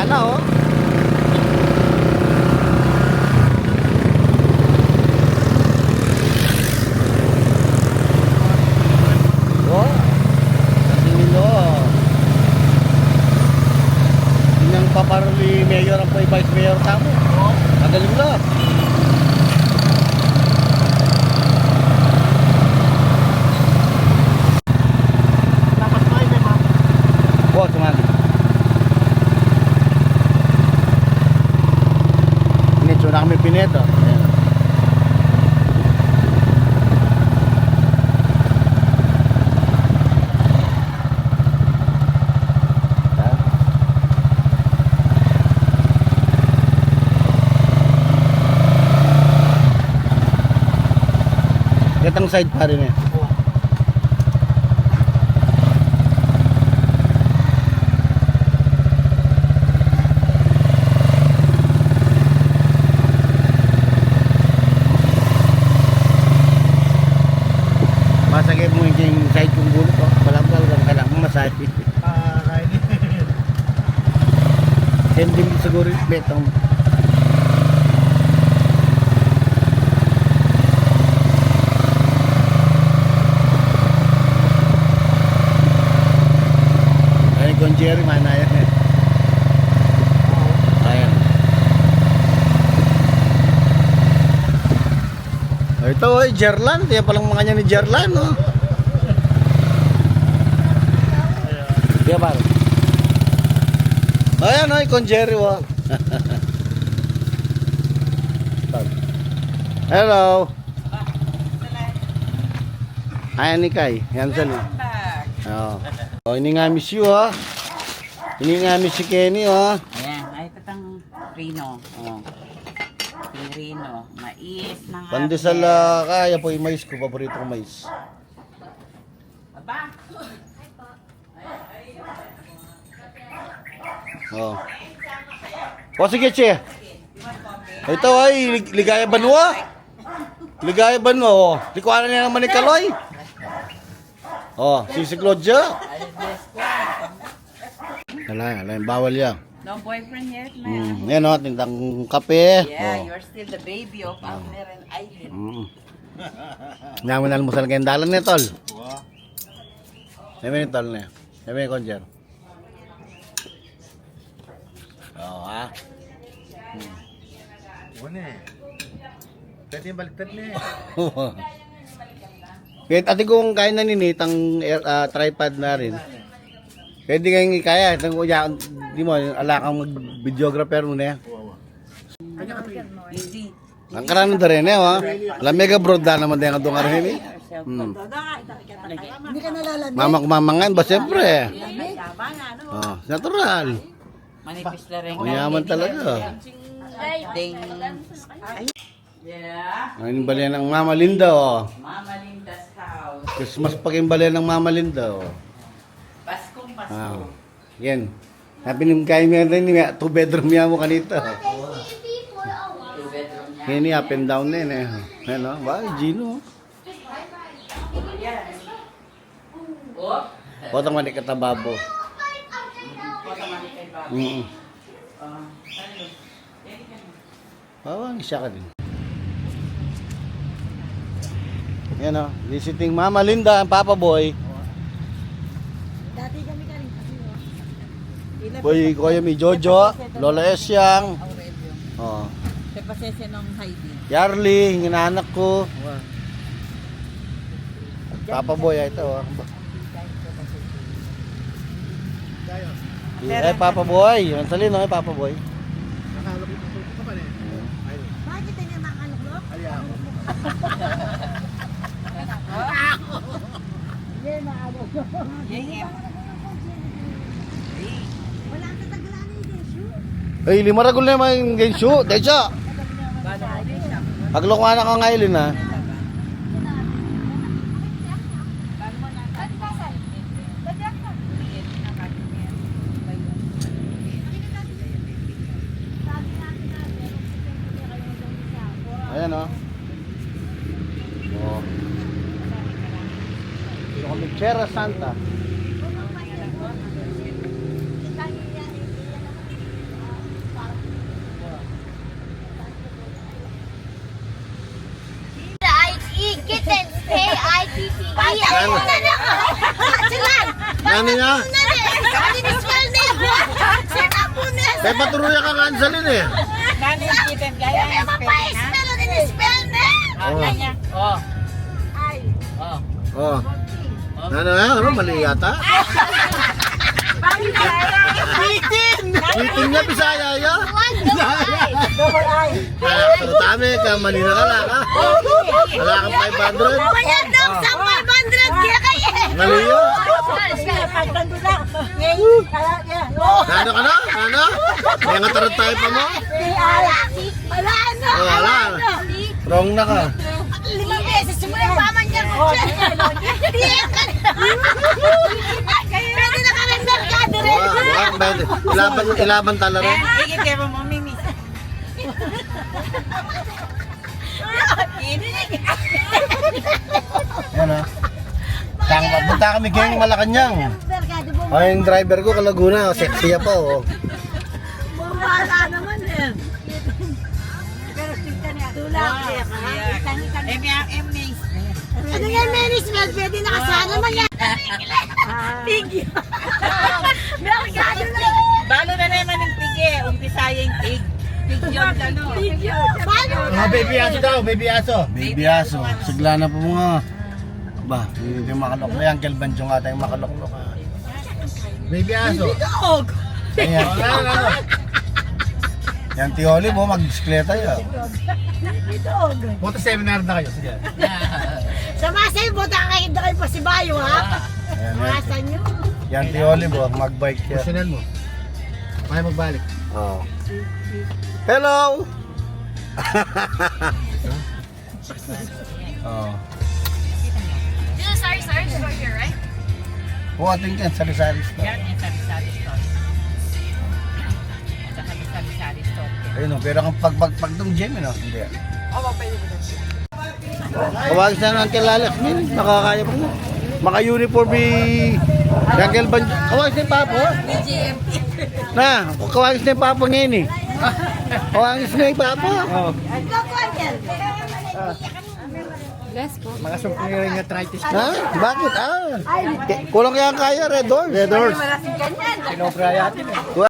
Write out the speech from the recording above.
Sana oh. Oh. Tingin mo. Yung paparli mayor ang vice mayor tamo. Oh. Magaling na. Oh, sumali. Initso na kami pineto. Ayan. Gatang side pa rin eh. Masakit mo yung side kong bulot ko. Balambal lang ka lang mamasay. Hindi mo siguro yung betong. Ay, kung Jerry manaya eh. Ayan. Ito oy, Jerlan. Kaya palang mga niya ni Jerlan, no? Kaya ba? Ayan oy, kung Jerry, wa. Hello. Ayan ni Kai. Yan sa li. Oh, ini nga miss you, ha? Ini nga miss si Kenny, ha? Ayan, ay tatang Rino. Oh. Rino, mais ng Pandesal kaya po yung mais ko, paborito kong mais. Aba. Oh. O sige, che. Ito ay Ligaya Banwa. Ligaya Banwa, oh. Likuanan niya naman ni Kaloy. Oh, si Claudia. Ala, bawal yan. No boyfriend yet, man. Yan o, tindang kape. Yeah, Oh. you're still the baby of Abner and Aileen. Naman almusal kayong dalan niya, tol. Sabi ni tol niya. Sabi ni Conjer. Oo, ha? Wala eh. Pwede yung baliktad na eh. Kahit ati kong kaya na ninitang tripod na rin. Pwede kayong ikaya. Di mo, ala kang mag-videographer mo na yan. Hindi. Ang karano da rin eh, ha? Alam, mega broad na naman din ang doon rin eh. Hindi ka nalalamig. Mama kumamangan ba? Siyempre. Oh, natural. Manipis na rin. Mayaman talaga. Ding. Yeah. Ang balian ng Mama Linda, oh. Mama Linda's house. Christmas pa yung balian ng Mama Linda, oh. Paskong Pasko. Ah, yan. Napinim kayo mo rin, 2 bedroom niya mo kanito. 2 bedroom niya. Yan up and down na yun eh. Ano, ba, Gino. Yan. Oh. Potang manik katababo. Kota man kay Babo. Mm. Ano? Bawang isa ka din. Yan o, visiting Mama Linda and Papa Boy. Dati kami ka rin kasi. Boy, Kuya Mi Jojo, Lola Esyang. Oh. Tepasese ng Heidi. Yarly, yung inaanak ko. Papa Boy, ito. Oh. Eh, Papa Boy. Yung salino, eh, Papa Boy. Nakalapit ang sulpo ka pa rin. Ayun. Bakit niya makaluklok? Ayaw. Hindi, maagaw. Yeah. Wala ang tatagalan ni Jeshu. Eh, 5 ragul na yung gensyo. Deja. Paglukman ako ngayon, ha. Ayan, oh. Oh. So, kami Sierra Santa. Ay, titi. Ay, ay, na lang. Silan. Ano niya? Spell name. Sina po na. May paturuya ka kansalin eh. Nani chicken gaya May ang spelling ha? mapa-spell din spell name. Oh, kanya. Oh. Ay. Oh. Oh. Ano, mali yata? Meeting niya, Bisaya ya? Double I. Pero tami ka, mali na ka lang ha? Wala kang 500? Bayad daw sa 500 kaya kayo. Mali yun. Ano ka na? Ano? May ngatarot tayo pa mo? Wala na. Oh, wala. Wrong na ka. 5 beses simula yung paman niya. Pwede na kami merkado rin. Ilaban tala rin. Higit kayo mo, Mimi. Yan ha. Punta kami kayong Malacanang. Merkado mo. Ay, yung driver ko kalaguna, sexy pa oh. Wala naman eh. Pero tingka niya. Tulak. M-Names. Ano yan, Mary Smell? Pwede nakasana man yan. Thank you. Merkado na. Balo na naman ng pige. Umpisaya yung pig. Pig yun, ano. Paano? Baby aso daw, baby aso. Baby aso, sigla na po mga. Ba, hindi yung makalok. May Uncle Banjo nga tayong makaloklok. Baby aso. Dog. Ayan. Yan tiholi mo, mag-bisikleta yun. Dog. Punta seminar na kayo, sige. Sa Masay, buta kayo kayo pa si Bayo, ha? Ayan, yan. Masa nyo. Yan tiholi mo, mag-bike yan. Personal mo. Kaya magbalik. Oh. Hello! oh. Sorry, store here, right? Oo, ating yan, sari-sari store. Yan yung sari-sari store. Ito kami sari-sari store. Ayun o, pero kung pagpagpag ng gym, ano? Hindi. Kawagis na ng Uncle Alex, nakakaya pa mo. Maka-uniform ni Uncle Banjo. Kawagis na yung papo. Na, kawagis na yung papo ngayon eh. Kawagis na yung papo. Oh. Mga sumpong arthritis. Ha? Bakit? Ah. Kulang kaya kaya, Red Doors. Red Doors. Sinobra yatin eh.